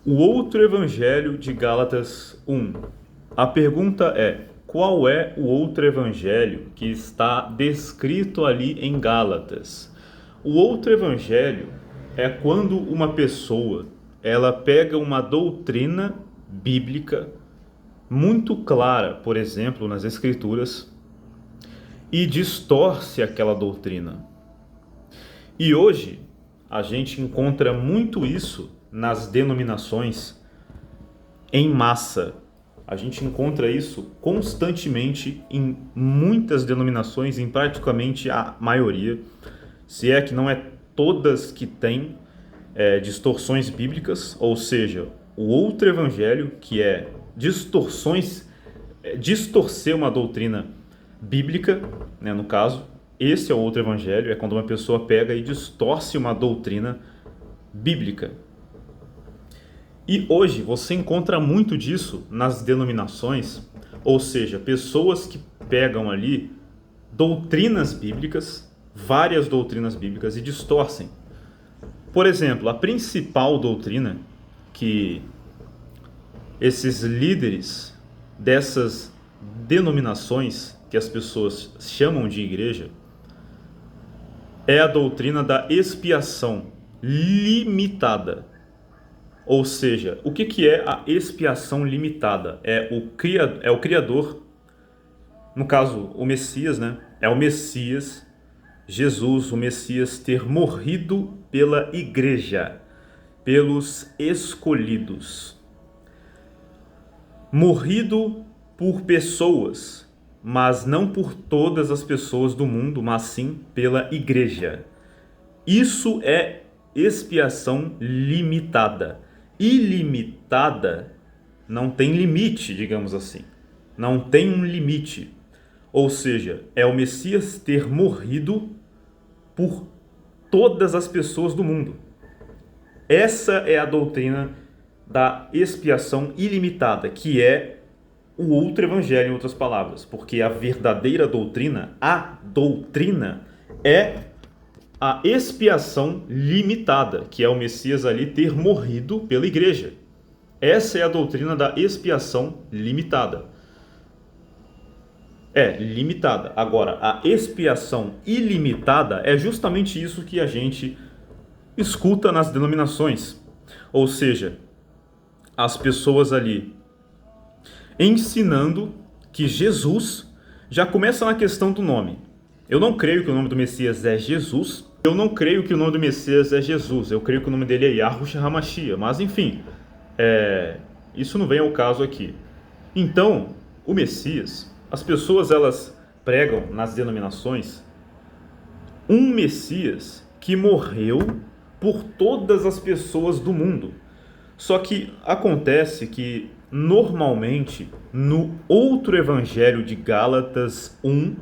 O outro evangelho de Gálatas 1. A pergunta é: qual é o outro evangelho que está descrito ali em Gálatas? O outro evangelho é quando uma pessoa, ela pega uma doutrina bíblica muito clara, por exemplo, nas escrituras, e distorce aquela doutrina. E hoje a gente encontra muito isso nas denominações em massa. A gente encontra isso constantemente em muitas denominações, em praticamente a maioria, se é que não é todas que têm distorções bíblicas, ou seja, o outro evangelho, que é distorcer uma doutrina bíblica, né, no caso. Esse é o outro evangelho, é quando uma pessoa pega e distorce uma doutrina bíblica. E hoje você encontra muito disso nas denominações, ou seja, pessoas que pegam ali doutrinas bíblicas, várias doutrinas bíblicas, e distorcem. Por exemplo, a principal doutrina que esses líderes dessas denominações que as pessoas chamam de igreja é a doutrina da expiação limitada. Ou seja, o que é a expiação limitada? É o Criador, no caso o Messias, né? É o Messias, Jesus, o Messias, ter morrido pela igreja, pelos escolhidos. Morrido por pessoas, mas não por todas as pessoas do mundo, mas sim pela igreja. Isso é expiação limitada. Ilimitada não tem limite, digamos assim. Não tem um limite. Ou seja, é o Messias ter morrido por todas as pessoas do mundo. Essa é a doutrina da expiação ilimitada, que é o outro evangelho, em outras palavras. Porque a verdadeira doutrina, é a expiação limitada, que é o Messias ali ter morrido pela igreja. Essa é a doutrina da expiação limitada. É limitada. Agora, a expiação ilimitada é justamente isso que a gente escuta nas denominações. Ou seja, as pessoas ali ensinando que Jesus, já começa na questão do nome. Eu não creio que o nome do Messias é Jesus. Eu não creio que o nome do Messias é Jesus. Eu creio que o nome dele é Yahushua HaMashiach. Mas enfim, isso não vem ao caso aqui. Então, o Messias, as pessoas elas pregam nas denominações um Messias que morreu por todas as pessoas do mundo. Só que acontece que normalmente no outro evangelho de Gálatas 1,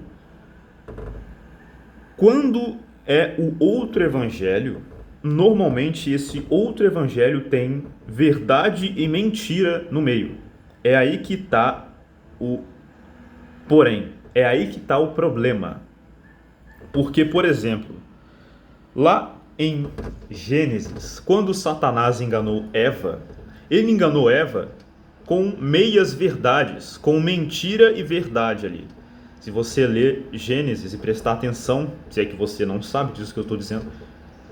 quando é o outro evangelho, normalmente esse outro evangelho tem verdade e mentira no meio. É aí que está é aí que está o problema. Porque, por exemplo, lá em Gênesis, quando Satanás enganou Eva, ele enganou Eva com meias verdades, com mentira e verdade ali. Se você ler Gênesis e prestar atenção, se é que você não sabe disso que eu estou dizendo,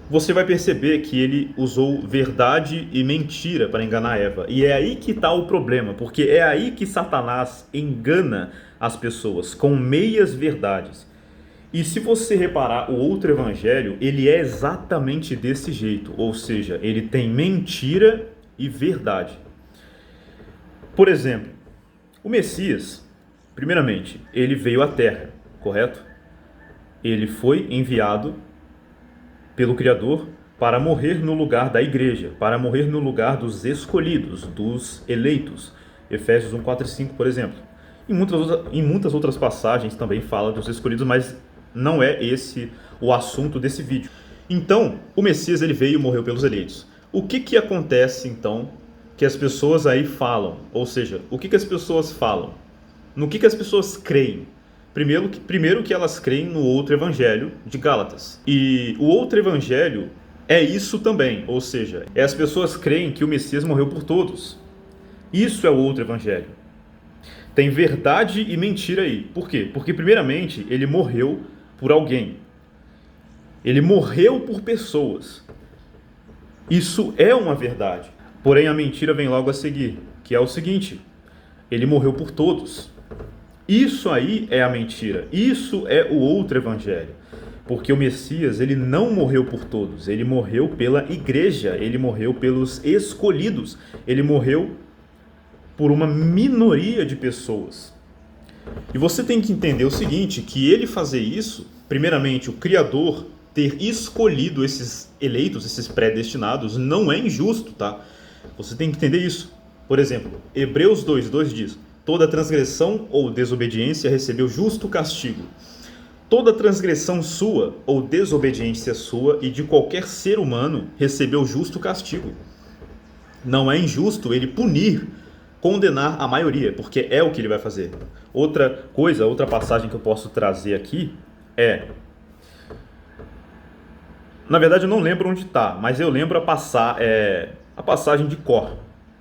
você vai perceber que ele usou verdade e mentira para enganar Eva. E é aí que está o problema, porque é aí que Satanás engana as pessoas, com meias verdades. E se você reparar, o outro evangelho, ele é exatamente desse jeito, ou seja, ele tem mentira e verdade. Por exemplo, o Messias, primeiramente, ele veio à Terra, correto? Ele foi enviado pelo Criador para morrer no lugar da igreja, para morrer no lugar dos escolhidos, dos eleitos. Efésios 1, 4 e 5, por exemplo. Em muitas outras passagens também fala dos escolhidos, mas não é esse o assunto desse vídeo. Então, o Messias ele veio e morreu pelos eleitos. O que acontece então que as pessoas aí falam? Ou seja, o que as pessoas falam? No que as pessoas creem? Primeiro que elas creem no outro evangelho de Gálatas. E o outro evangelho é isso também, ou seja, as pessoas creem que o Messias morreu por todos. Isso é o outro evangelho. Tem verdade e mentira aí. Por quê? Porque primeiramente ele morreu por alguém. Ele morreu por pessoas. Isso é uma verdade. Porém a mentira vem logo a seguir, que é o seguinte: ele morreu por todos. Isso aí é a mentira. Isso é o outro evangelho. Porque o Messias, ele não morreu por todos. Ele morreu pela igreja. Ele morreu pelos escolhidos. Ele morreu por uma minoria de pessoas. E você tem que entender o seguinte, que ele fazer isso, primeiramente, o Criador ter escolhido esses eleitos, esses predestinados, não é injusto, tá? Você tem que entender isso. Por exemplo, Hebreus 2:2 diz: toda transgressão ou desobediência recebeu justo castigo. Toda transgressão sua ou desobediência sua e de qualquer ser humano recebeu justo castigo. Não é injusto ele punir, condenar a maioria, porque é o que ele vai fazer. Outra coisa, outra passagem que eu posso trazer aqui é... Na verdade eu não lembro onde está, mas eu lembro a passagem de Cor.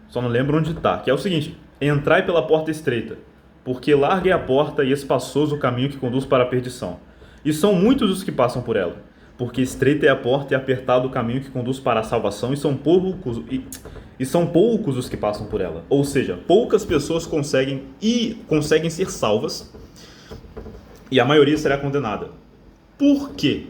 Só não lembro onde está, que é o seguinte: entrai pela porta estreita, porque larga é a porta e espaçoso o caminho que conduz para a perdição. E são muitos os que passam por ela, porque estreita é a porta e apertado o caminho que conduz para a salvação, e são poucos os que passam por ela. Ou seja, poucas pessoas conseguem ser salvas, e a maioria será condenada. Por quê?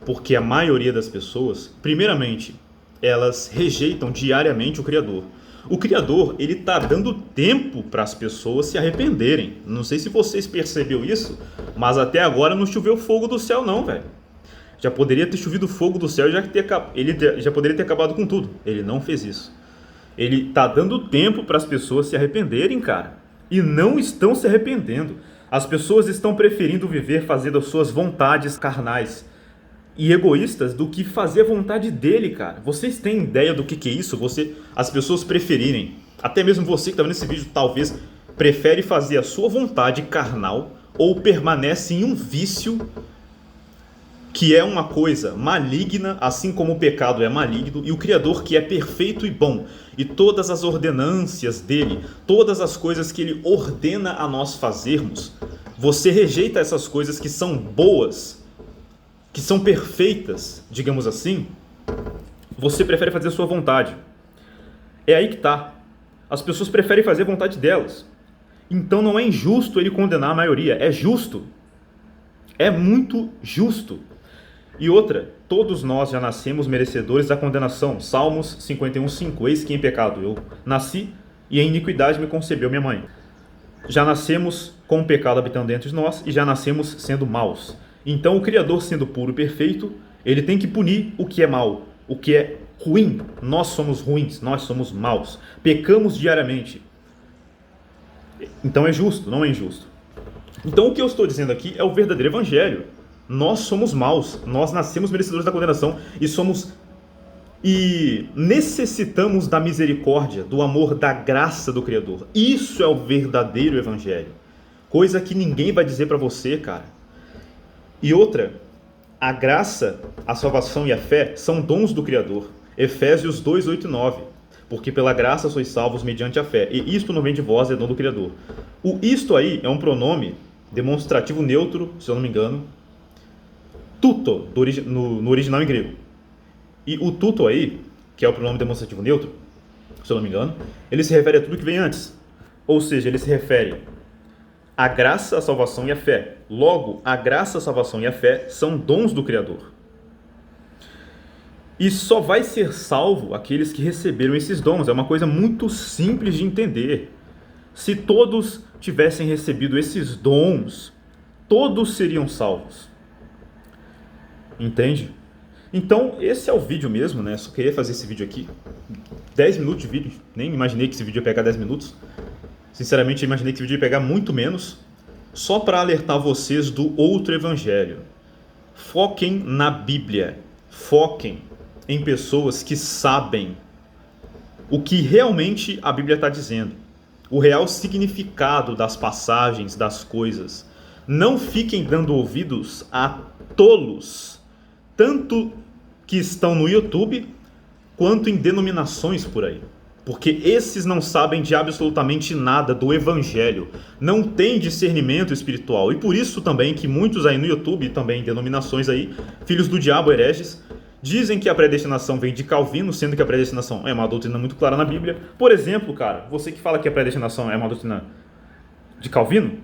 Porque a maioria das pessoas, primeiramente, elas rejeitam diariamente o Criador. O Criador, ele está dando tempo para as pessoas se arrependerem. Não sei se vocês perceberam isso, mas até agora não choveu fogo do céu não, velho. Já poderia ter chovido fogo do céu, ele já poderia ter acabado com tudo. Ele não fez isso. Ele está dando tempo para as pessoas se arrependerem, cara. E não estão se arrependendo. As pessoas estão preferindo viver fazendo as suas vontades carnais e egoístas do que fazer a vontade dele, cara. Vocês têm ideia do que é isso? As pessoas preferirem, até mesmo você que está vendo esse vídeo, talvez prefere fazer a sua vontade carnal ou permanece em um vício que é uma coisa maligna, assim como o pecado é maligno, e o Criador, que é perfeito e bom, e todas as ordenâncias dele, todas as coisas que ele ordena a nós fazermos, você rejeita essas coisas que são boas, que são perfeitas, digamos assim, você prefere fazer a sua vontade. É aí que está. As pessoas preferem fazer a vontade delas. Então não é injusto ele condenar a maioria, é justo. É muito justo. E outra, todos nós já nascemos merecedores da condenação. Salmos 51:5, eis que em pecado eu nasci e em iniquidade me concebeu minha mãe. Já nascemos com o pecado habitando dentro de nós e já nascemos sendo maus. Então o Criador, sendo puro e perfeito, ele tem que punir o que é mal, o que é ruim. Nós somos ruins, nós somos maus, pecamos diariamente. Então é justo, não é injusto. Então o que eu estou dizendo aqui é o verdadeiro evangelho. Nós somos maus, nós nascemos merecedores da condenação e necessitamos da misericórdia, do amor, da graça do Criador. Isso é o verdadeiro evangelho. Coisa que ninguém vai dizer para você, cara. E outra, a graça, a salvação e a fé são dons do Criador. Efésios 2:8-9. Porque pela graça sois salvos mediante a fé. E isto não vem de vós, é dom do Criador. O isto aí é um pronome demonstrativo neutro, se eu não me engano. Tuto, no original em grego. E o tuto aí, que é o pronome demonstrativo neutro, se eu não me engano, ele se refere a tudo que vem antes. Ou seja, ele se refere à graça, a salvação e a fé. Logo, a graça, a salvação e a fé são dons do Criador. E só vai ser salvo aqueles que receberam esses dons. É uma coisa muito simples de entender. Se todos tivessem recebido esses dons, todos seriam salvos. Entende? Então, esse é o vídeo mesmo, né? Só queria fazer esse vídeo aqui. 10 minutos de vídeo. Nem imaginei que esse vídeo ia pegar 10 minutos. Sinceramente, eu imaginei que esse vídeo ia pegar muito menos. Só para alertar vocês do outro evangelho. Foquem na Bíblia. Foquem em pessoas que sabem o que realmente a Bíblia está dizendo. O real significado das passagens, das coisas. Não fiquem dando ouvidos a tolos, tanto que estão no YouTube, quanto em denominações por aí. Porque esses não sabem de absolutamente nada do Evangelho, não têm discernimento espiritual. E por isso também que muitos aí no YouTube, também em denominações aí, filhos do diabo, hereges, dizem que a predestinação vem de Calvino, sendo que a predestinação é uma doutrina muito clara na Bíblia. Por exemplo, cara, você que fala que a predestinação é uma doutrina de Calvino,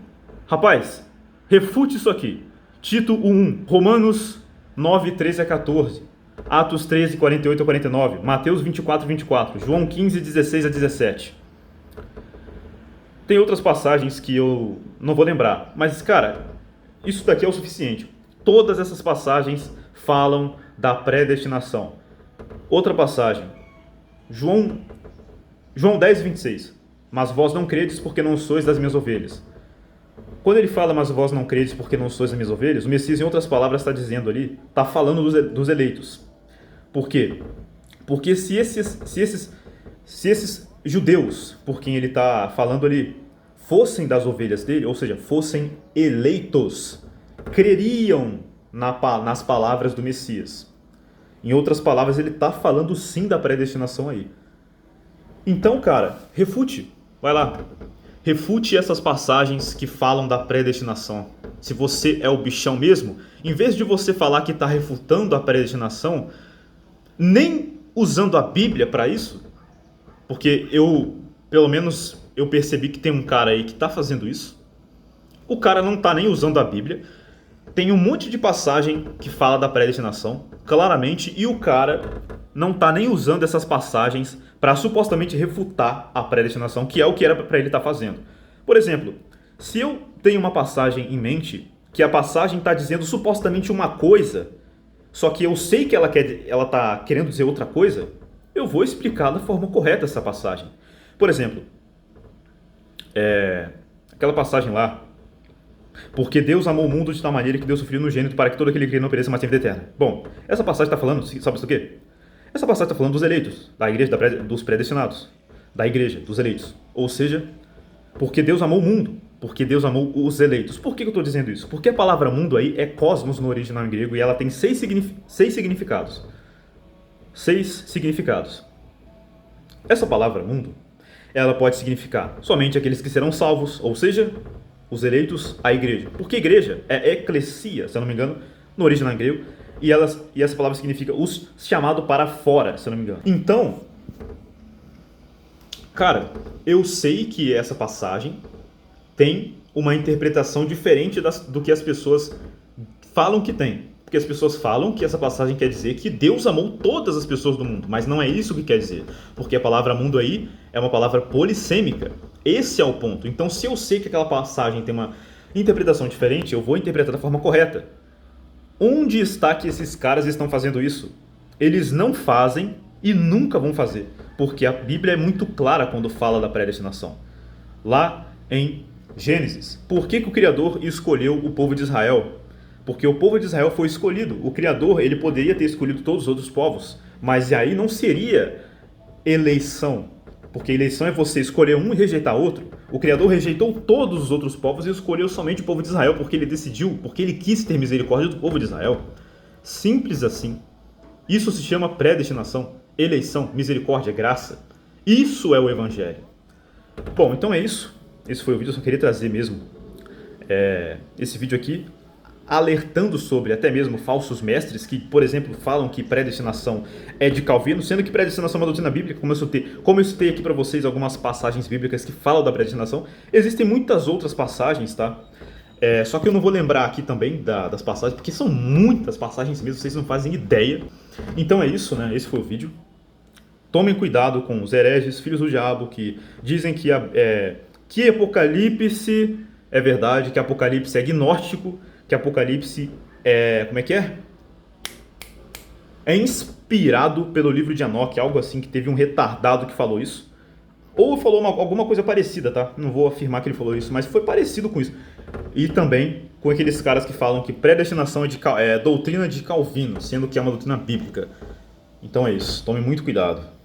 rapaz, refute isso aqui. Tito 1, Romanos 9, 13 a 14. Atos 13, 48 a 49, Mateus 24, 24, João 15, 16 a 17. Tem outras passagens que eu não vou lembrar, mas, cara, isso daqui é o suficiente. Todas essas passagens falam da predestinação. Outra passagem, João 10, 26. Mas vós não credes porque não sois das minhas ovelhas. Quando ele fala, mas vós não credes porque não sois das minhas ovelhas, o Messias, em outras palavras, está dizendo ali, está falando dos eleitos. Por quê? Porque se esses judeus, por quem ele está falando ali, fossem das ovelhas dele, ou seja, fossem eleitos, creriam nas palavras do Messias. Em outras palavras, ele está falando sim da predestinação aí. Então, cara, refute. Vai lá. Refute essas passagens que falam da predestinação. Se você é o bichão mesmo, em vez de você falar que está refutando a predestinação, nem usando a Bíblia para isso, porque pelo menos eu percebi que tem um cara aí que está fazendo isso. O cara não está nem usando a Bíblia. Tem um monte de passagem que fala da predestinação, claramente, e o cara não está nem usando essas passagens para supostamente refutar a predestinação, que é o que era para ele estar fazendo. Por exemplo, se eu tenho uma passagem em mente, que a passagem está dizendo supostamente uma coisa, só que eu sei que ela está querendo dizer outra coisa, eu vou explicar da forma correta essa passagem. Por exemplo, aquela passagem lá, porque Deus amou o mundo de tal maneira que Deus sofreu no gênito para que todo aquele que crê não pereça, mas tenha vida eterna. Bom, essa passagem está falando, sabe do quê? Essa passagem está falando dos eleitos, da igreja, dos predestinados, da igreja, dos eleitos. Ou seja, porque Deus amou o mundo, porque Deus amou os eleitos. Por que eu estou dizendo isso? Porque a palavra mundo aí é cosmos no original em grego e ela tem seis significados. 6 significados. Essa palavra mundo, ela pode significar somente aqueles que serão salvos, ou seja, os eleitos, a igreja. Porque igreja é eclesia, se eu não me engano, no original em grego, e essa palavra significa os chamados para fora, se eu não me engano. Então, cara, eu sei que essa passagem tem uma interpretação diferente do que as pessoas falam que tem. Porque as pessoas falam que essa passagem quer dizer que Deus amou todas as pessoas do mundo, mas não é isso que quer dizer. Porque a palavra mundo aí é uma palavra polissêmica. Esse é o ponto. Então, se eu sei que aquela passagem tem uma interpretação diferente, eu vou interpretar da forma correta. Onde está que esses caras estão fazendo isso? Eles não fazem e nunca vão fazer. Porque a Bíblia é muito clara quando fala da predestinação. Lá em Gênesis, por que o Criador escolheu o povo de Israel? Porque o povo de Israel foi escolhido. O Criador, ele poderia ter escolhido todos os outros povos, mas aí não seria eleição, porque eleição é você escolher um e rejeitar outro. O Criador rejeitou todos os outros povos e escolheu somente o povo de Israel, porque ele decidiu, porque ele quis ter misericórdia do povo de Israel. Simples assim. Isso se chama predestinação, eleição, misericórdia, graça. Isso é o Evangelho. Bom, então é isso. Esse foi o vídeo, eu só queria trazer mesmo esse vídeo aqui, alertando sobre até mesmo falsos mestres que, por exemplo, falam que predestinação é de Calvino, sendo que predestinação é uma doutrina bíblica, como eu citei aqui para vocês algumas passagens bíblicas que falam da predestinação. Existem muitas outras passagens, tá? Só que eu não vou lembrar aqui também das passagens, porque são muitas passagens mesmo, vocês não fazem ideia. Então é isso, né? Esse foi o vídeo. Tomem cuidado com os hereges, filhos do diabo, que dizem que Apocalipse é verdade, que Apocalipse é gnóstico, que Apocalipse é inspirado pelo livro de Enoque, algo assim, que teve um retardado que falou isso. Ou falou alguma coisa parecida, tá? Não vou afirmar que ele falou isso, mas foi parecido com isso. E também com aqueles caras que falam que predestinação é doutrina de Calvino, sendo que é uma doutrina bíblica. Então é isso, tome muito cuidado.